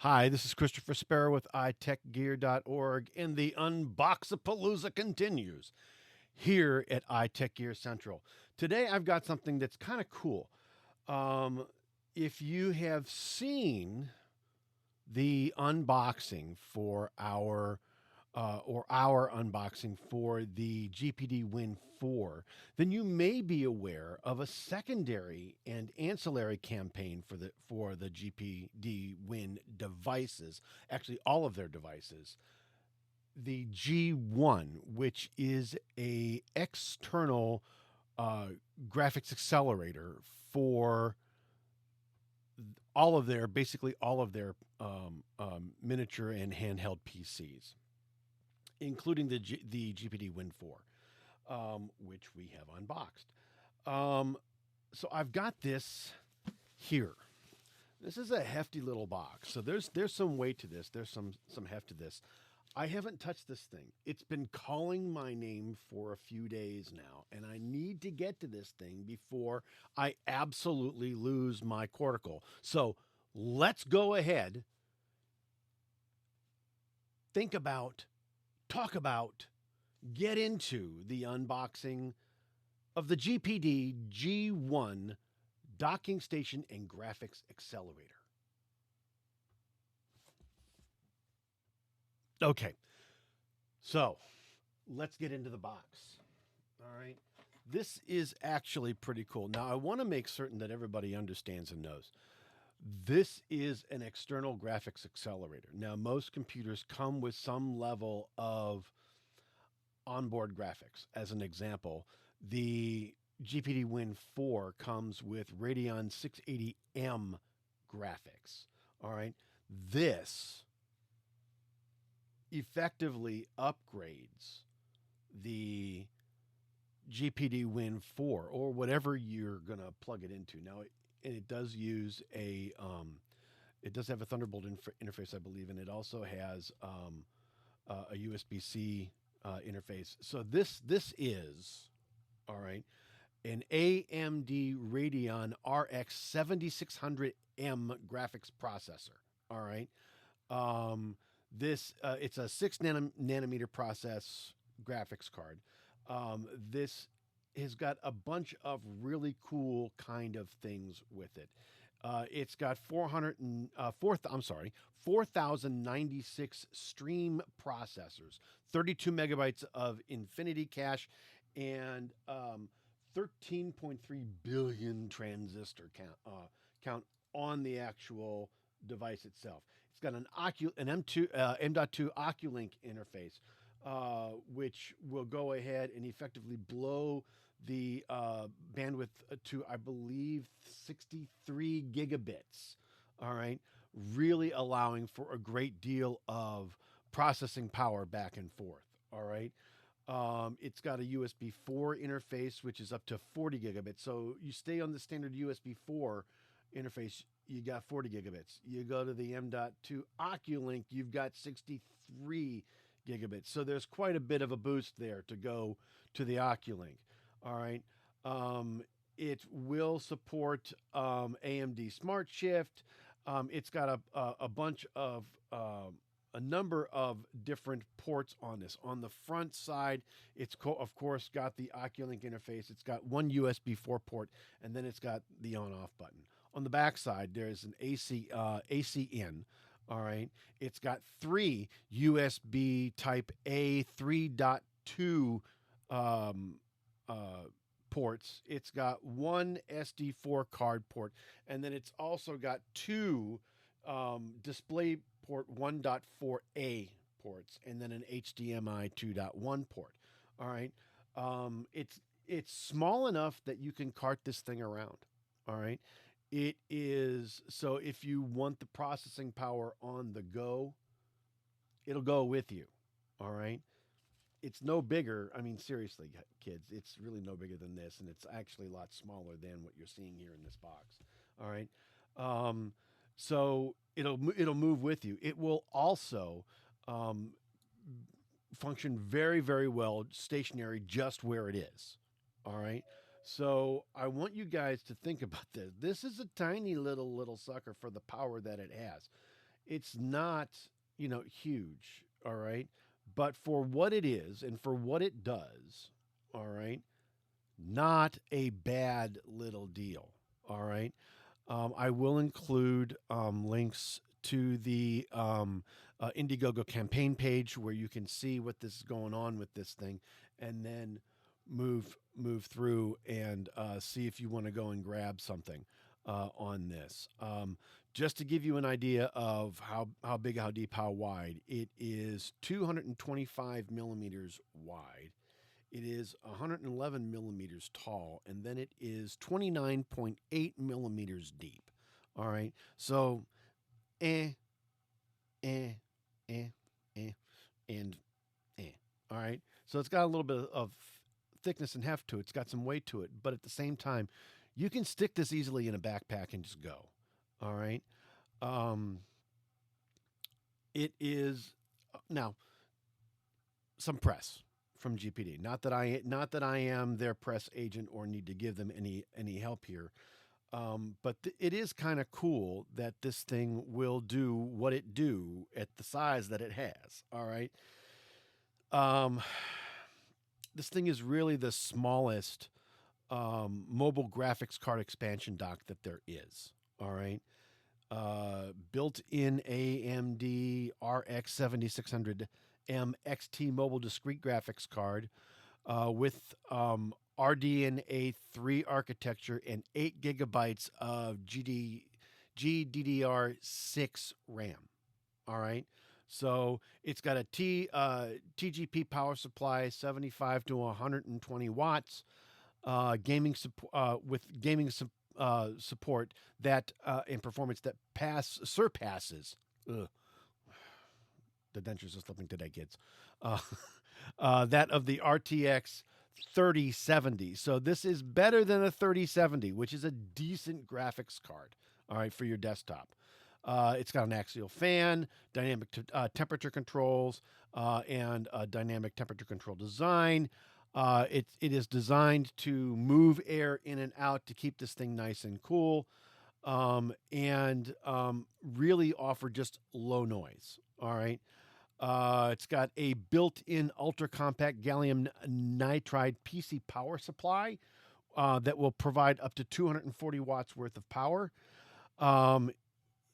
Hi, this is Christopher Sparrow with iTechGear.org, and the Unboxapalooza continues here at iTech Gear Central. Today, I've got something that's kind of cool. If you have seen the unboxing for our unboxing for the GPD Win 4, then you may be aware of a secondary and ancillary campaign for the GPD Win devices, actually all of their devices. The G1, which is a external graphics accelerator for basically all of their miniature and handheld PCs, including the GPD Win 4, which we have unboxed. So I've got this here. This is a hefty little box. So there's some weight to this. There's some heft to this. I haven't touched this thing. It's been calling my name for a few days now, and I need to get to this thing before I absolutely lose my cortical. So let's go ahead, talk about, get into the unboxing of the GPD G1 docking station and graphics accelerator. Okay, so let's get into the box. All right. This is actually pretty cool. Now, I want to make certain that everybody understands and knows. This is an external graphics accelerator. Now, most computers come with some level of onboard graphics. As an example, the GPD Win 4 comes with Radeon 680M graphics. All right. This effectively upgrades the GPD Win 4 or whatever you're going to plug it into. Now, it does use it does have a Thunderbolt interface, I believe, and it also has a USB-C interface. So this is, all right, an AMD Radeon RX 7600M graphics processor. All right. It's a 6 nanometer process graphics card. This has got a bunch of really cool kind of things with it. It's got 4,096 stream processors, 32 megabytes of infinity cache, and 13.3 billion transistor count on the actual device itself. It's got an M.2 Oculink interface, which will go ahead and effectively blow the bandwidth to, I believe, 63 gigabits. All right, really allowing for a great deal of processing power back and forth. All right. It's got a USB4 interface, which is up to 40 gigabits. So you stay on the standard USB4 interface, you got 40 gigabits. You go to the M.2 Oculink, you've got 63 gigabits. So there's quite a bit of a boost there to go to the Oculink. All right. It will support AMD Smart Shift. It's got a bunch of a number of different ports on this. On the front side, it's of course got the Oculink interface. It's got one USB4 port, and then it's got the on-off button. On the back side, there's an AC in. All right. It's got three USB Type-A 3.2 ports. It's got one SD4 card port, and then it's also got two DisplayPort 1.4a ports, and then an HDMI 2.1 port. All right. It's small enough that you can cart this thing around. All right. It is, so if you want the processing power on the go, it'll go with you. All right. It's no bigger. I mean, seriously, kids, it's really no bigger than this, and it's actually a lot smaller than what you're seeing here in this box. All right. So it'll move with you. It will also function very, very well stationary just where it is. All right. So I want you guys to think about this. This is a tiny little sucker for the power that it has. It's not, huge, all right? But for what it is and for what it does, all right, not a bad little deal, all right? I will include links to the Indiegogo campaign page where you can see what this is going on with this thing, and then move through and see if you want to go and grab something on this. Just to give you an idea of how big, how deep, how wide, it is 225 millimeters wide. It is 111 millimeters tall, and then it is 29.8 millimeters deep. All right. So, eh, eh, eh, eh, and eh. All right. So it's got a little bit of thickness and heft to it. It's got some weight to it, but at the same time, you can stick this easily in a backpack and just go. All right. Um, it is now some press from GPD. Not that I am their press agent or need to give them any help here. But it is kind of cool that this thing will do what it do at the size that it has. All right. Um, this thing is really the smallest mobile graphics card expansion dock that there is. All right. Built-in AMD RX 7600M XT mobile discrete graphics card with RDNA 3 architecture and 8 gigabytes of GDDR6 RAM. All right. So it's got a TGP power supply, 75 to 120 watts, with gaming support that in performance that surpasses. Ugh, the dentures are slipping today, kids. That of the RTX 3070. So this is better than a 3070, which is a decent graphics card. All right, for your desktop. It's got an axial fan, dynamic temperature controls, and a dynamic temperature control design. It is designed to move air in and out to keep this thing nice and cool, and really offer just low noise. All right. It's got a built-in ultra-compact gallium nitride PC power supply that will provide up to 240 watts worth of power.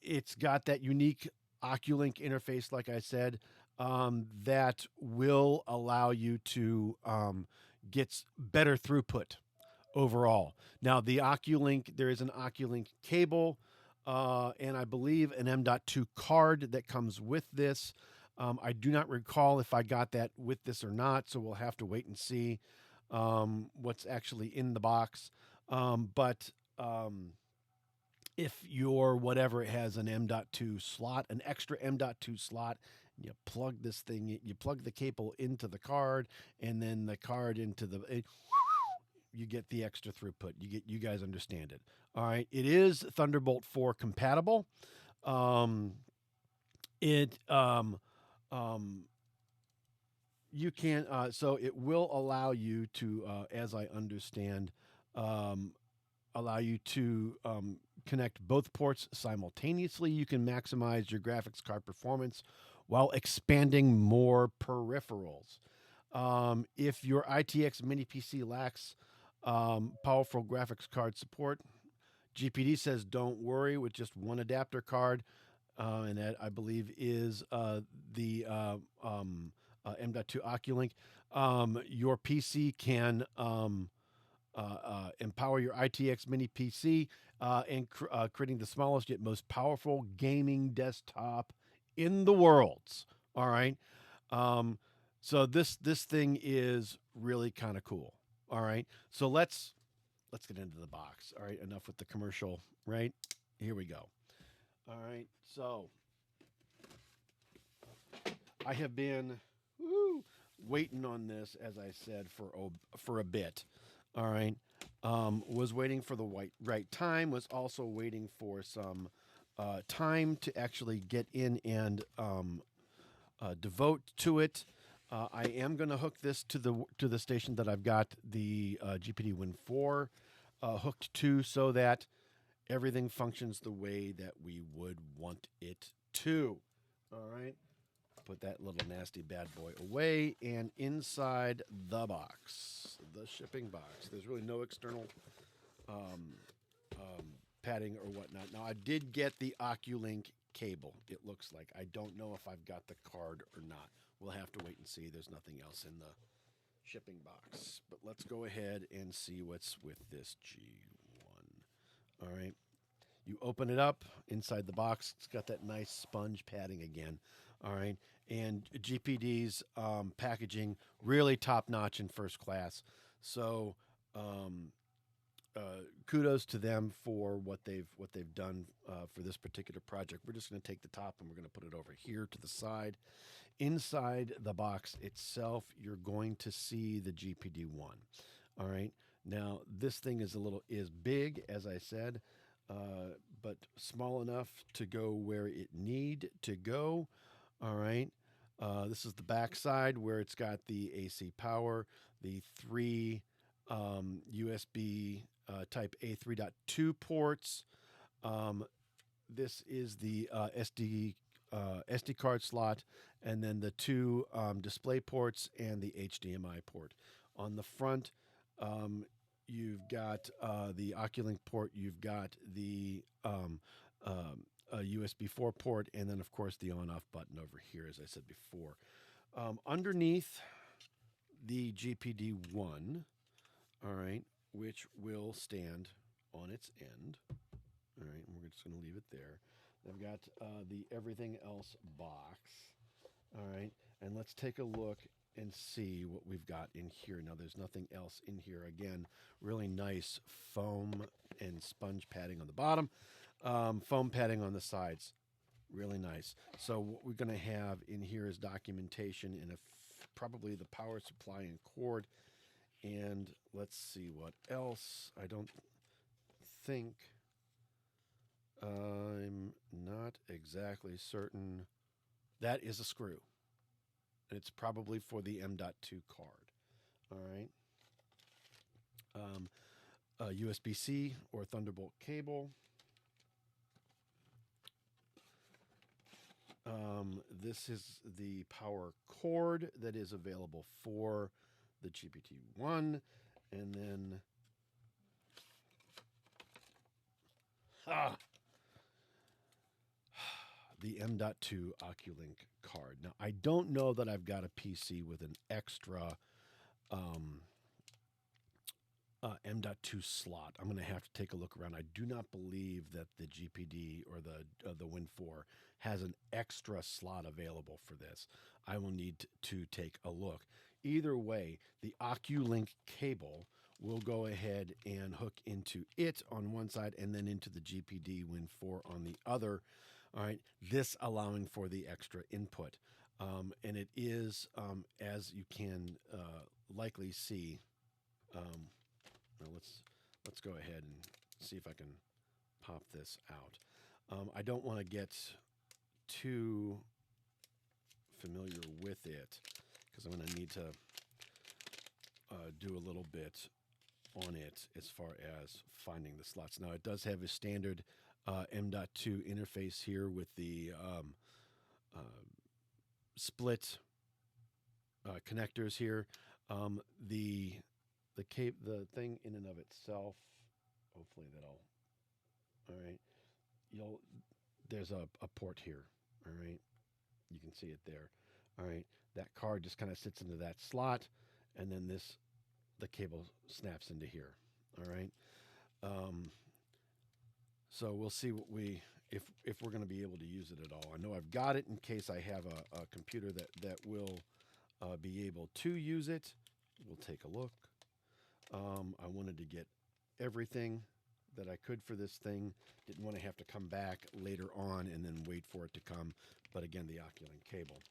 It's got that unique Oculink interface, like I said, that will allow you to get better throughput overall. Now, there is an Oculink cable, and I believe an M.2 card that comes with this. I do not recall if I got that with this or not, so we'll have to wait and see what's actually in the box. But if your whatever has an M.2 slot, an extra M.2 slot, you plug this thing, you plug the cable into the card, and then the card into you get the extra throughput. You guys understand it. All right. It is Thunderbolt 4 compatible. You can so it will allow you to, as I understand, allow you to connect both ports simultaneously. You can maximize your graphics card performance while expanding more peripherals. If your ITX mini PC lacks powerful graphics card support, GPD says don't worry with just one adapter card, and that I believe is the M.2 Oculink. Your PC can empower your ITX mini PC and creating the smallest yet most powerful gaming desktop in the world. All right. So this thing is really kind of cool. All right. So let's get into the box. All right. Enough with the commercial. Right. Here we go. All right. So I have been waiting on this, as I said, for a bit. All right. Was waiting for the right time. Was also waiting for some time to actually get in and devote to it. I am going to hook this to the station that I've got the GPD Win 4 hooked to, so that everything functions the way that we would want it 2. All right. Put that little nasty bad boy away, and inside the box, the shipping box, there's really no external padding or whatnot. Now, I did get the Oculink cable, it looks like. I don't know if I've got the card or not. We'll have to wait and see. There's nothing else in the shipping box. But let's go ahead and see what's with this G1. All right. You open it up. Inside the box, it's got that nice sponge padding again. All right. And GPD's packaging, really top-notch and first class. So kudos to them for what they've done for this particular project. We're just going to take the top and we're going to put it over here to the side. Inside the box itself, you're going to see the GPD 1. All right. Now, this thing is big, as I said, but small enough to go where it need to go. All right. This is the back side where it's got the AC power, the 3 USB Type-A 3.2 ports. This is the SD card slot, and then the 2 display ports and the HDMI port. On the front, you've got the Oculink port, you've got the USB4 port, and then, of course, the on-off button over here, as I said before. Underneath the GPD-1, all right, which will stand on its end. All right, and we're just going to leave it there. I've got the everything else box. All right, and let's take a look and see what we've got in here. Now, there's nothing else in here. Again, really nice foam and sponge padding on the bottom, foam padding on the sides. Really nice. So what we're going to have in here is documentation and probably the power supply and cord. And let's see what else. I don't think, I'm not exactly certain. That is a screw. And it's probably for the M.2 card. All right. USB-C or Thunderbolt cable. This is the power cord that is available for the GPT-1, and then the M.2 Oculink card. Now, I don't know that I've got a PC with an extra M.2 slot. I'm going to have to take a look around. I do not believe that the GPD or the Win 4 has an extra slot available for this. I will need to take a look. Either way, the Oculink cable will go ahead and hook into it on one side and then into the GPD Win 4 on the other. All right, this allowing for the extra input. And it is, as you can likely see, now let's go ahead and see if I can pop this out. I don't want to get too familiar with it because I'm going to need to do a little bit on it as far as finding the slots. Now, it does have a standard M.2 interface here with the split connectors here. The thing in and of itself, hopefully that'll, all right, there's a port here, all right, you can see it there, all right, that card just kind of sits into that slot, and then the cable snaps into here, all right. So we'll see if we're going to be able to use it at all. I know I've got it in case I have a computer that will be able to use it. We'll take a look. I wanted to get everything that I could for this thing. Didn't want to have to come back later on and then wait for it to come. But again, the Oculink cable.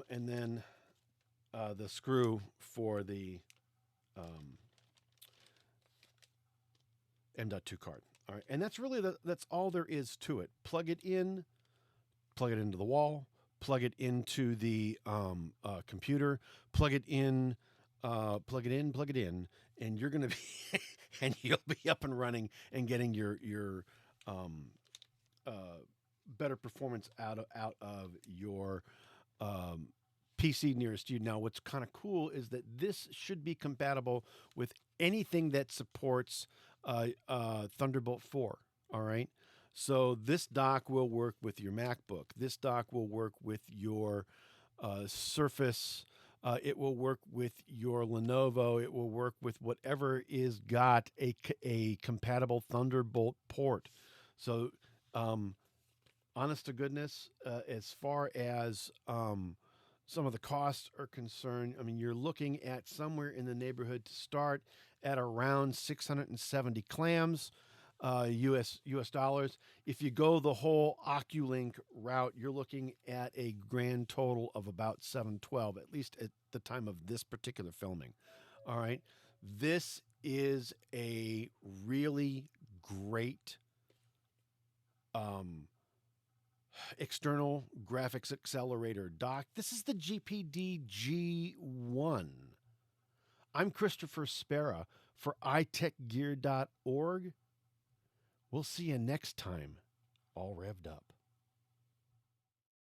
And then the screw for the M.2 card. All right, and that's really that's all there is to it. Plug it into the wall. Plug it into the computer, plug it in, and you're going to be, and you'll be up and running and getting your better performance out of your um, PC nearest you. Now, what's kind of cool is that this should be compatible with anything that supports Thunderbolt 4. All right. So this dock will work with your MacBook. This dock will work with your Surface. It will work with your Lenovo. It will work with whatever is got a compatible Thunderbolt port. So, um, honest to goodness, as far as some of the costs are concerned, I mean, you're looking at somewhere in the neighborhood to start at around 670 clams, US dollars. If you go the whole Oculink route, you're looking at a grand total of about 712, at least at the time of this particular filming. All right, this is a really great um, external graphics accelerator dock. This is the GPD G1. I'm Christopher Spera for itechgear.org. We'll see you next time, all revved up.